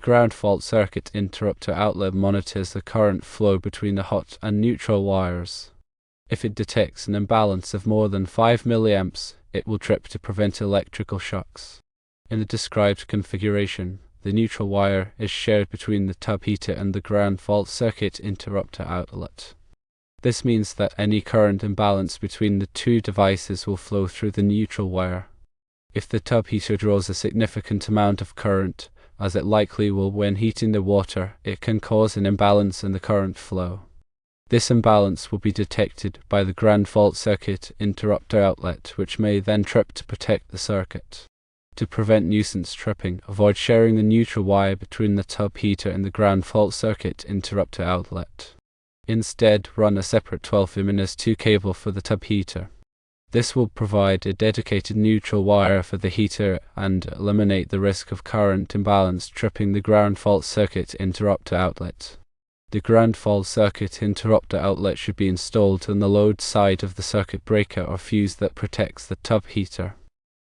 ground fault circuit interrupter outlet monitors the current flow between the hot and neutral wires. If it detects an imbalance of more than 5 mA, it will trip to prevent electrical shocks. In the described configuration, the neutral wire is shared between the tub heater and the ground fault circuit interrupter outlet. This means that any current imbalance between the two devices will flow through the neutral wire. If the tub heater draws a significant amount of current, as it likely will when heating the water, it can cause an imbalance in the current flow. This imbalance will be detected by the ground fault circuit interrupter outlet, which may then trip to protect the circuit. To prevent nuisance tripping, avoid sharing the neutral wire between the tub heater and the ground fault circuit interrupter outlet. Instead, run a separate 12mm2 cable for the tub heater. This will provide a dedicated neutral wire for the heater and eliminate the risk of current imbalance tripping the ground fault circuit interrupter outlet. The ground fault circuit interrupter outlet should be installed on the load side of the circuit breaker or fuse that protects the tub heater.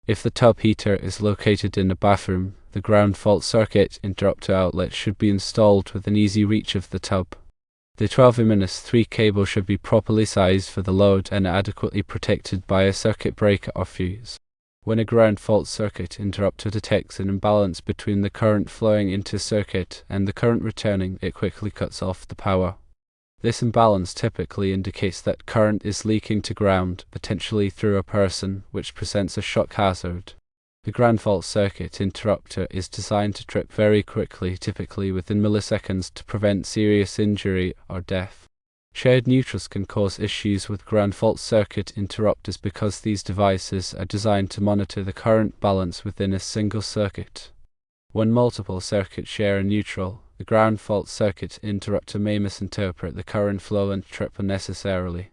If the tub heater is located in a bathroom, the ground fault circuit interrupter outlet should be installed within easy reach of the tub. The 12mm3 cable should be properly sized for the load and adequately protected by a circuit breaker or fuse. When a ground fault circuit interrupter detects an imbalance between the current flowing into circuit and the current returning, it quickly cuts off the power. This imbalance typically indicates that current is leaking to ground, potentially through a person, which presents a shock hazard. The ground fault circuit interrupter is designed to trip very quickly, typically within milliseconds, to prevent serious injury or death. Shared neutrals can cause issues with ground fault circuit interrupters because these devices are designed to monitor the current balance within a single circuit. When multiple circuits share a neutral, the ground fault circuit interrupter may misinterpret the current flow and trip unnecessarily.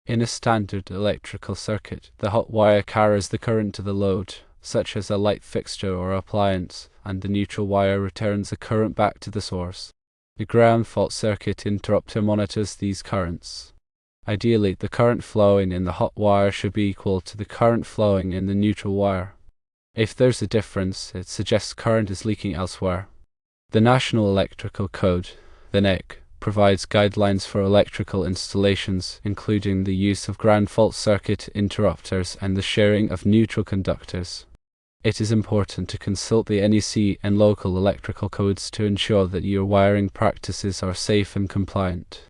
In a standard electrical circuit, the hot wire carries the current to the load, such as a light fixture or appliance, and the neutral wire returns the current back to the source. The ground fault circuit interrupter monitors these currents. Ideally, the current flowing in the hot wire should be equal to the current flowing in the neutral wire. If there's a difference, it suggests current is leaking elsewhere. The National Electrical Code, the NEC, provides guidelines for electrical installations, including the use of ground fault circuit interrupters and the sharing of neutral conductors. It is important to consult the NEC and local electrical codes to ensure that your wiring practices are safe and compliant.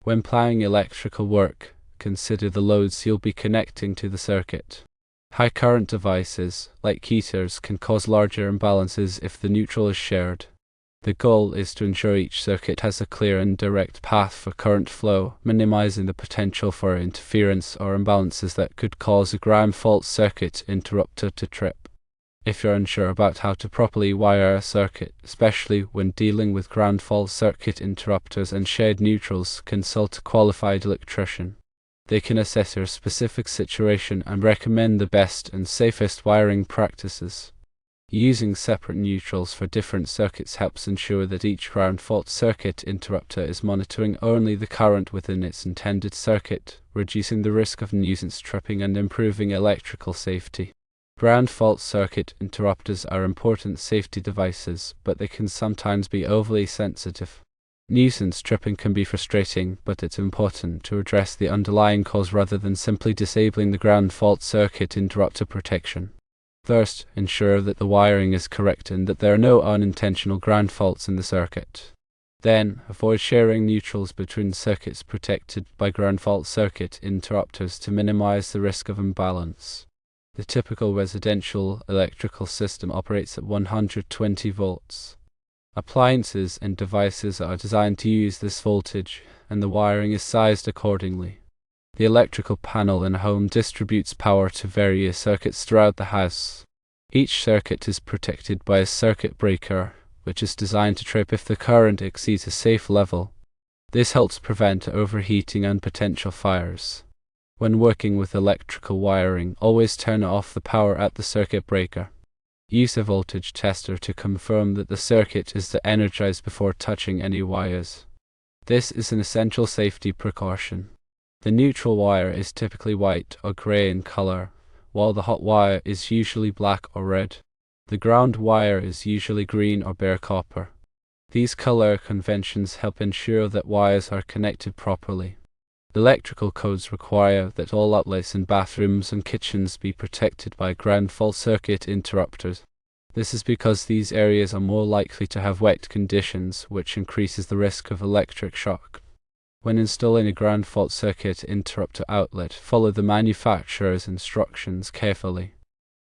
When planning electrical work, consider the loads you'll be connecting to the circuit. High current devices, like heaters, can cause larger imbalances if the neutral is shared. The goal is to ensure each circuit has a clear and direct path for current flow, minimizing the potential for interference or imbalances that could cause a ground fault circuit interrupter to trip. If you're unsure about how to properly wire a circuit, especially when dealing with ground fault circuit interrupters and shared neutrals, consult a qualified electrician. They can assess your specific situation and recommend the best and safest wiring practices. Using separate neutrals for different circuits helps ensure that each ground fault circuit interrupter is monitoring only the current within its intended circuit, reducing the risk of nuisance tripping and improving electrical safety. Ground fault circuit interrupters are important safety devices, but they can sometimes be overly sensitive. Nuisance tripping can be frustrating, but it's important to address the underlying cause rather than simply disabling the ground fault circuit interrupter protection. First, ensure that the wiring is correct and that there are no unintentional ground faults in the circuit. Then, avoid sharing neutrals between circuits protected by ground fault circuit interrupters to minimize the risk of imbalance. The typical residential electrical system operates at 120 volts. Appliances and devices are designed to use this voltage, and the wiring is sized accordingly. The electrical panel in a home distributes power to various circuits throughout the house. Each circuit is protected by a circuit breaker, which is designed to trip if the current exceeds a safe level. This helps prevent overheating and potential fires. When working with electrical wiring, always turn off the power at the circuit breaker. Use a voltage tester to confirm that the circuit is energized before touching any wires. This is an essential safety precaution. The neutral wire is typically white or grey in color, while the hot wire is usually black or red. The ground wire is usually green or bare copper. These color conventions help ensure that wires are connected properly. Electrical codes require that all outlets in bathrooms and kitchens be protected by ground fault circuit interrupters. This is because these areas are more likely to have wet conditions, which increases the risk of electric shock. When installing a ground fault circuit interrupter outlet, follow the manufacturer's instructions carefully.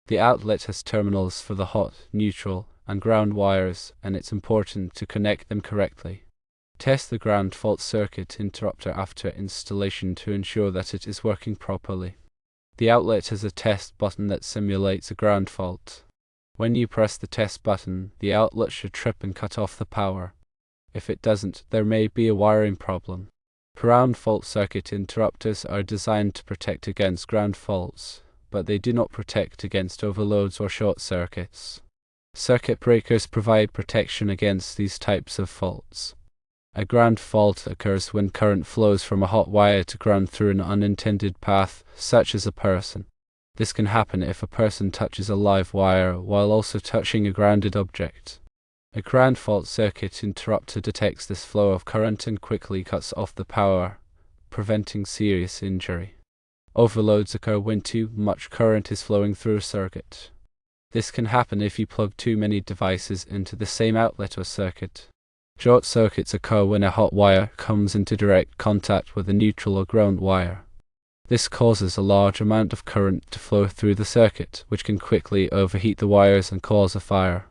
The outlet has terminals for the hot, neutral, and ground wires, and it's important to connect them correctly. Test the ground fault circuit interrupter after installation to ensure that it is working properly. The outlet has a test button that simulates a ground fault. When you press the test button, the outlet should trip and cut off the power. If it doesn't, there may be a wiring problem. Ground fault circuit interrupters are designed to protect against ground faults, but they do not protect against overloads or short circuits. Circuit breakers provide protection against these types of faults. A ground fault occurs when current flows from a hot wire to ground through an unintended path, such as a person. This can happen if a person touches a live wire while also touching a grounded object. A ground fault circuit interrupter detects this flow of current and quickly cuts off the power, preventing serious injury. Overloads occur when too much current is flowing through a circuit. This can happen if you plug too many devices into the same outlet or circuit. Short circuits occur when a hot wire comes into direct contact with a neutral or ground wire. This causes a large amount of current to flow through the circuit, which can quickly overheat the wires and cause a fire.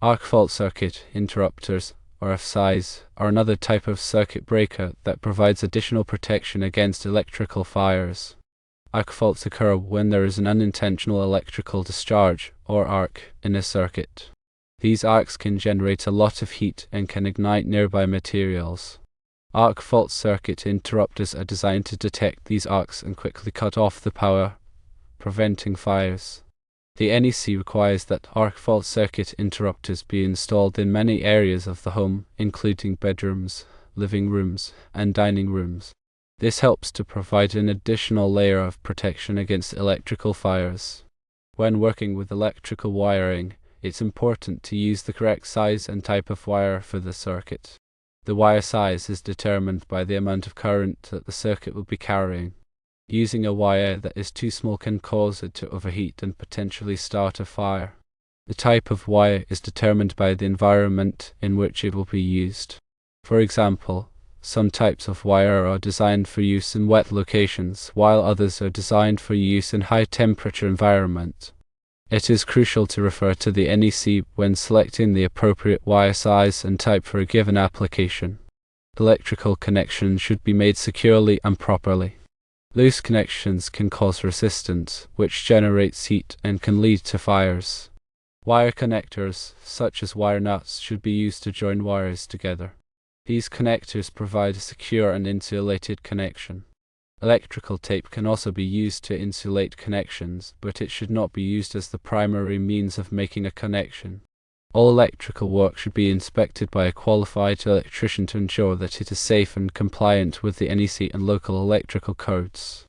Arc fault circuit interrupters, or FSIs, are another type of circuit breaker that provides additional protection against electrical fires. Arc faults occur when there is an unintentional electrical discharge, or arc, in a circuit. These arcs can generate a lot of heat and can ignite nearby materials. Arc fault circuit interrupters are designed to detect these arcs and quickly cut off the power, preventing fires. The NEC requires that arc fault circuit interrupters be installed in many areas of the home, including bedrooms, living rooms, and dining rooms. This helps to provide an additional layer of protection against electrical fires. When working with electrical wiring, it's important to use the correct size and type of wire for the circuit. The wire size is determined by the amount of current that the circuit will be carrying. Using a wire that is too small can cause it to overheat and potentially start a fire. The type of wire is determined by the environment in which it will be used. For example, some types of wire are designed for use in wet locations, while others are designed for use in high-temperature environments. It is crucial to refer to the NEC when selecting the appropriate wire size and type for a given application. Electrical connections should be made securely and properly. Loose connections can cause resistance, which generates heat and can lead to fires. Wire connectors, such as wire nuts, should be used to join wires together. These connectors provide a secure and insulated connection. Electrical tape can also be used to insulate connections, but it should not be used as the primary means of making a connection. All electrical work should be inspected by a qualified electrician to ensure that it is safe and compliant with the NEC and local electrical codes.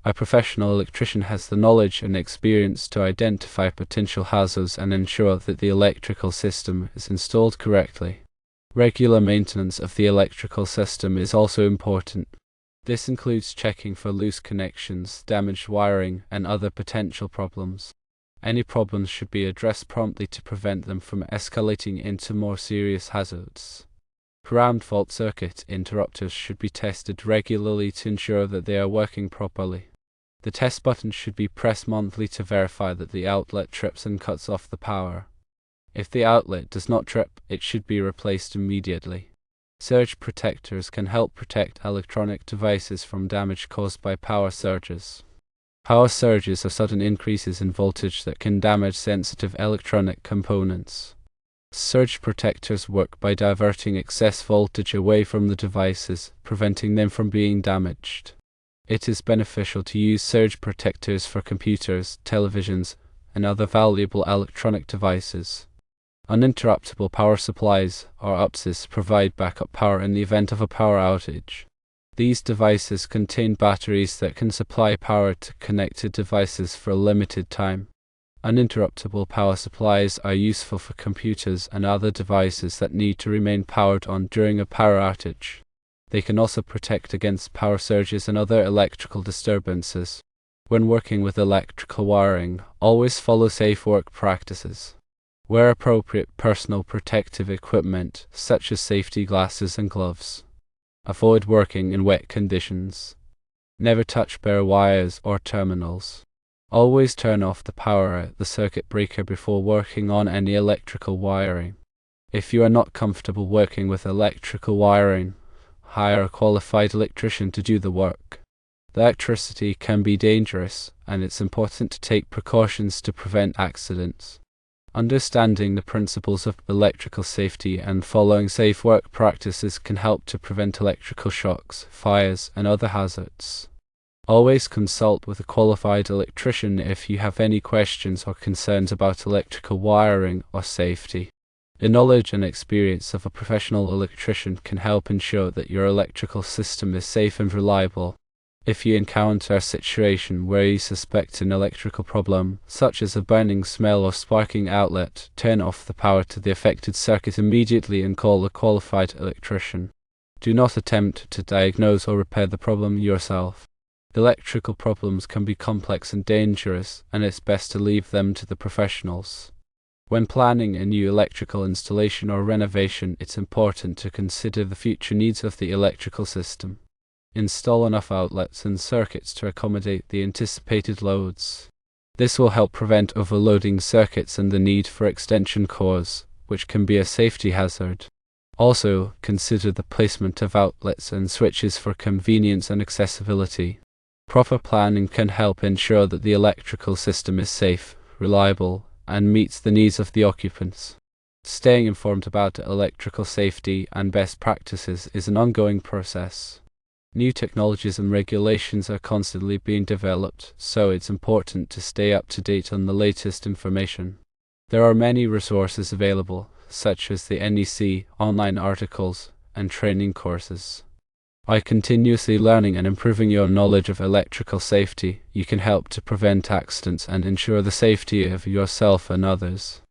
A professional electrician has the knowledge and experience to identify potential hazards and ensure that the electrical system is installed correctly. Regular maintenance of the electrical system is also important. This includes checking for loose connections, damaged wiring, and other potential problems. Any problems should be addressed promptly to prevent them from escalating into more serious hazards. Ground fault circuit interrupters should be tested regularly to ensure that they are working properly. The test button should be pressed monthly to verify that the outlet trips and cuts off the power. If the outlet does not trip, it should be replaced immediately. Surge protectors can help protect electronic devices from damage caused by power surges. Power surges are sudden increases in voltage that can damage sensitive electronic components. Surge protectors work by diverting excess voltage away from the devices, preventing them from being damaged. It is beneficial to use surge protectors for computers, televisions, and other valuable electronic devices. Uninterruptible power supplies, or UPSs, provide backup power in the event of a power outage. These devices contain batteries that can supply power to connected devices for a limited time. Uninterruptible power supplies are useful for computers and other devices that need to remain powered on during a power outage. They can also protect against power surges and other electrical disturbances. When working with electrical wiring, always follow safe work practices. Wear appropriate personal protective equipment, such as safety glasses and gloves. Avoid working in wet conditions. Never touch bare wires or terminals. Always turn off the power at the circuit breaker before working on any electrical wiring. If you are not comfortable working with electrical wiring, hire a qualified electrician to do the work. The electricity can be dangerous, and it's important to take precautions to prevent accidents. Understanding the principles of electrical safety and following safe work practices can help to prevent electrical shocks, fires, and other hazards. Always consult with a qualified electrician if you have any questions or concerns about electrical wiring or safety. The knowledge and experience of a professional electrician can help ensure that your electrical system is safe and reliable. If you encounter a situation where you suspect an electrical problem, such as a burning smell or sparking outlet, turn off the power to the affected circuit immediately and call a qualified electrician. Do not attempt to diagnose or repair the problem yourself. Electrical problems can be complex and dangerous, and it's best to leave them to the professionals. When planning a new electrical installation or renovation, it's important to consider the future needs of the electrical system. Install enough outlets and circuits to accommodate the anticipated loads. This will help prevent overloading circuits and the need for extension cords, which can be a safety hazard. Also, consider the placement of outlets and switches for convenience and accessibility. Proper planning can help ensure that the electrical system is safe, reliable, and meets the needs of the occupants. Staying informed about electrical safety and best practices is an ongoing process. New technologies and regulations are constantly being developed, so it's important to stay up to date on the latest information. There are many resources available, such as the NEC, online articles, and training courses. By continuously learning and improving your knowledge of electrical safety, you can help to prevent accidents and ensure the safety of yourself and others.